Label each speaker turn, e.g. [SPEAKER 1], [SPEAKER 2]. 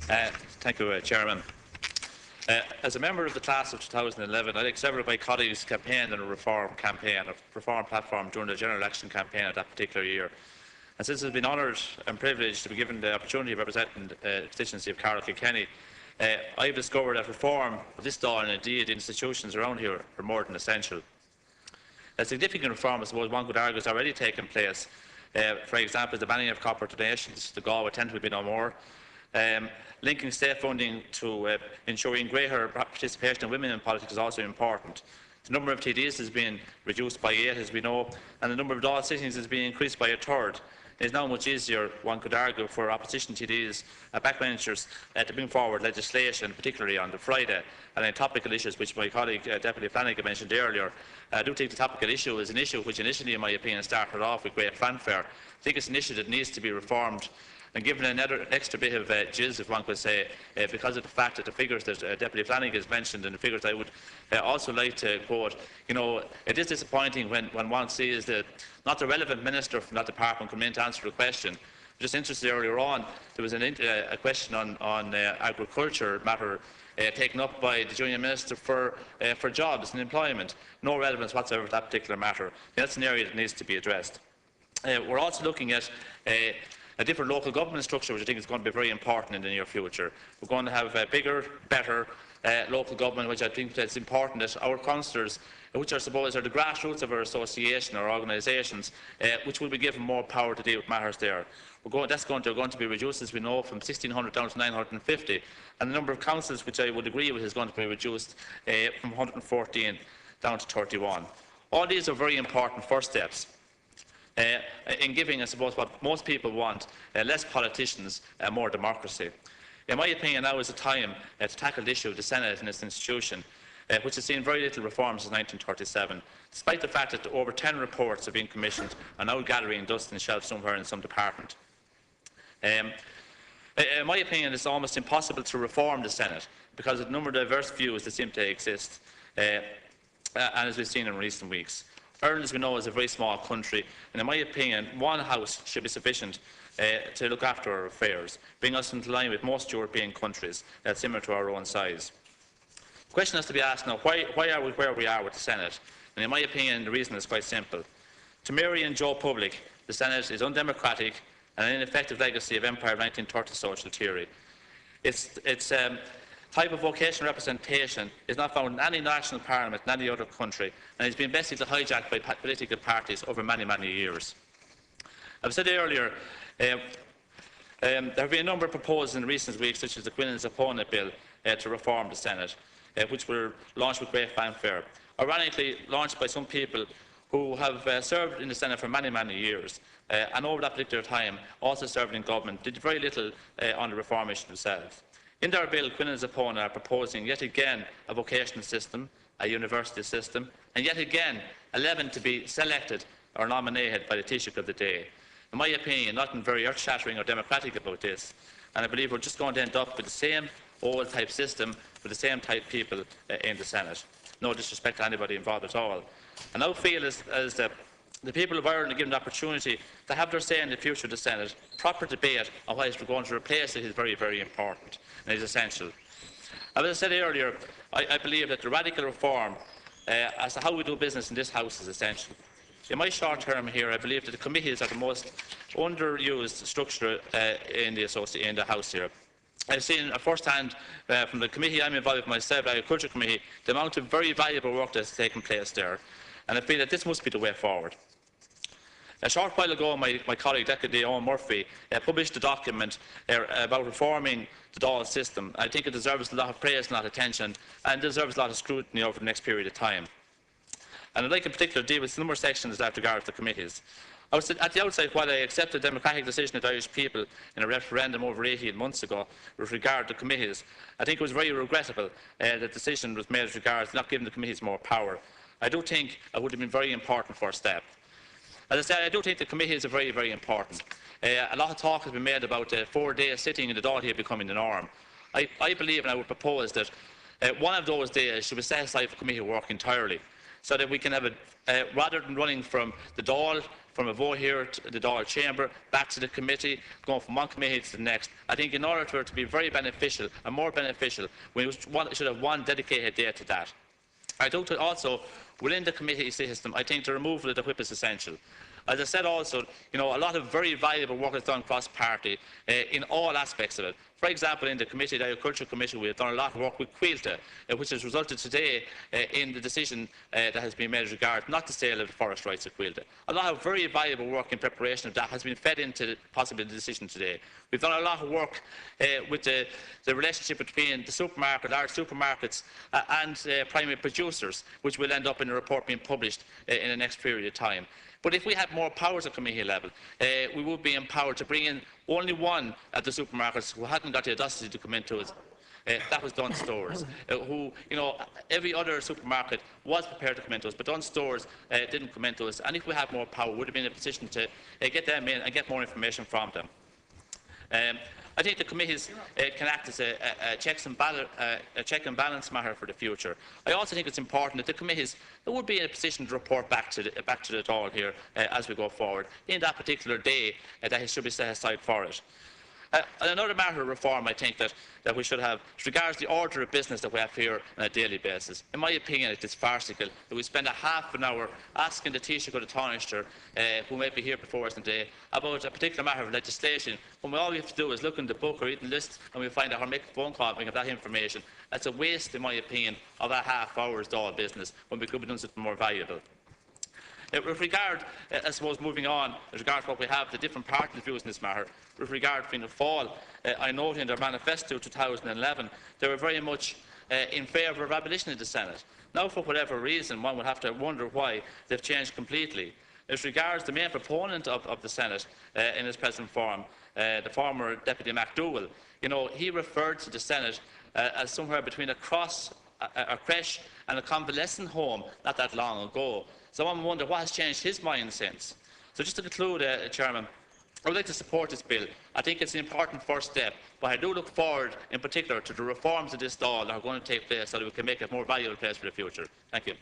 [SPEAKER 1] Thank you, Chairman. As a member of the class of 2011, I think several of my colleagues campaigned on a reform platform during the general election campaign of that particular year. And since I've been honoured and privileged to be given the opportunity of representing the constituency of Carlow Kilkenny, I have discovered that reform of this Dáil and indeed institutions around here are more than essential. A significant reform, I suppose one could argue, has already taken place. For example, the banning of corporate donations, the Galway tent will be no more. Linking state funding to ensuring greater participation of women in politics is also important. The number of TDs has been reduced by 8, as we know, and the number of Dáil sittings has been increased by 1/3. It is now much easier, one could argue, for opposition TDs and backbenchers to bring forward legislation, particularly on the Friday, and on topical issues which my colleague Deputy Flanagan mentioned earlier. I do think the topical issue is an issue which initially, in my opinion, started off with great fanfare. I think it's an issue that needs to be reformed and given an extra bit of jizz, if one could say, because of the fact that the figures that Deputy Flanagan has mentioned and the figures I would also like to quote, it is disappointing when one sees that not the relevant minister from that department come in to answer the question. Just interested earlier on, there was a question on agriculture matter taken up by the junior minister for jobs and employment. No relevance whatsoever to that particular matter. That's an area that needs to be addressed. We're also looking at a different local government structure, which I think is going to be very important in the near future. We're going to have a bigger, better local government, which I think it's important that our councillors, which I suppose are the grassroots of our association or organisations, which will be given more power to deal with matters there. That's going to be reduced, as we know, from 1,600 down to 950, and the number of councils, which I would agree with, is going to be reduced from 114 down to 31. All these are very important first steps in giving, I suppose, what most people want, less politicians, more democracy. In my opinion, now is the time to tackle the issue of the Senate and its institution, which has seen very little reform since 1937, despite the fact that over 10 reports have been commissioned and now gathering dust in shelves somewhere in some department. In my opinion, it's almost impossible to reform the Senate because of the number of diverse views that seem to exist, and as we've seen in recent weeks. Ireland, as we know, is a very small country, and in my opinion, one House should be sufficient to look after our affairs, bring us into line with most European countries similar to our own size. The question has to be asked now, why are we where we are with the Senate? And in my opinion, the reason is quite simple. To Mary and Joe Public, the Senate is undemocratic and an ineffective legacy of Empire of 1930 social theory. Its type of vocational representation is not found in any national parliament in any other country, and has been basically hijacked by political parties over many, many years. I've said earlier, there have been a number of proposals in recent weeks, such as the Quinlan's opponent bill to reform the Senate, which were launched with great fanfare. Ironically, launched by some people who have served in the Senate for many, many years, and over that particular time also served in government, did very little on the reform issue themselves. In their bill, Quinlan's opponent are proposing yet again a vocational system, a university system, and yet again 11 to be selected or nominated by the Taoiseach of the day. In my opinion, nothing very earth-shattering or democratic about this, and I believe we're just going to end up with the same old type system with the same type people in the Senate. No disrespect to anybody involved at all. And I feel as the people of Ireland are given the opportunity to have their say in the future of the Senate. Proper debate on what we're going to replace it is very, very important and is essential. As I said earlier, I believe that the radical reform as to how we do business in this House is essential. In my short term here, I believe that the committees are the most underused structure in the House here. I've seen first-hand from the committee I'm involved with myself, the Agriculture Committee, the amount of very valuable work that's taken place there, and I feel that this must be the way forward. A short while ago, my colleague, Deputy Owen Murphy, published a document about reforming the Dáil system. I think it deserves a lot of praise and a lot of attention, and deserves a lot of scrutiny over the next period of time. And I'd like in particular to deal with a number of sections that regard the committees. I was at the outset, while I accept the democratic decision of the Irish people in a referendum over 18 months ago with regard to committees, I think it was very regrettable that the decision was made with regard to not giving the committees more power. I do think it would have been very important for a step. As I said, I do think the committees are very, very important. A lot of talk has been made about 4 days sitting in the Dáil here becoming the norm. I believe and I would propose that one of those days should be set aside for committee work entirely. so that we can have rather than running from the Dáil, from a vote here to the Dáil chamber, back to the committee, going from one committee to the next. I think in order for it to be very beneficial and more beneficial, we should have one dedicated day to that. I do also, within the committee system, I think the removal of the whip is essential. As I said also, a lot of very valuable work is done cross-party in all aspects of it. For example, in the committee, the Agriculture Committee, we have done a lot of work with Quilta, which has resulted today in the decision that has been made regarding not the sale of the forest rights of Quilta. A lot of very valuable work in preparation of that has been fed into possibly the decision today. We've done a lot of work with the relationship between the supermarket, large supermarkets, and primary producers, which will end up in a report being published in the next period of time. But if we had more powers at committee level, we would be empowered to bring in only one at the supermarkets who hadn't got the audacity to come into us. That was Dunnes Stores, who, every other supermarket was prepared to come into us, but Dunnes Stores didn't come into us. And if we had more power, we would have been in a position to get them in and get more information from them. I think the committees can act as a check and balance matter for the future. I also think it's important that the committees would be in a position to report back to the Dáil here as we go forward in that particular day that should be set aside for it. Another matter of reform I think that we should have as regards the order of business that we have here on a daily basis. In my opinion, it is farcical that we spend a half an hour asking the Taoiseach or the Tánaiste, who may be here before us today, about a particular matter of legislation, when all we have to do is look in the book or read the list and we find out or make a phone call and we have that information. That's a waste, in my opinion, of that half hour's Dáil business when we could be doing something more valuable. With regard, I suppose, moving on, with regard to what we have, the different party views in this matter, with regard to Fianna Fáil, I note in their manifesto 2011, they were very much in favour of abolition in the Senate. Now, for whatever reason, one would have to wonder why they've changed completely. As regards the main proponent of the Senate in its present form, the former Deputy MacDougall, he referred to the Senate as somewhere between a creche and a convalescent home not that long ago. So one wonder what has changed his mind since. So just to conclude, Chairman, I would like to support this bill. I think it's an important first step, but I do look forward in particular to the reforms of this Dáil that are going to take place so that we can make it a more valuable place for the future. Thank you.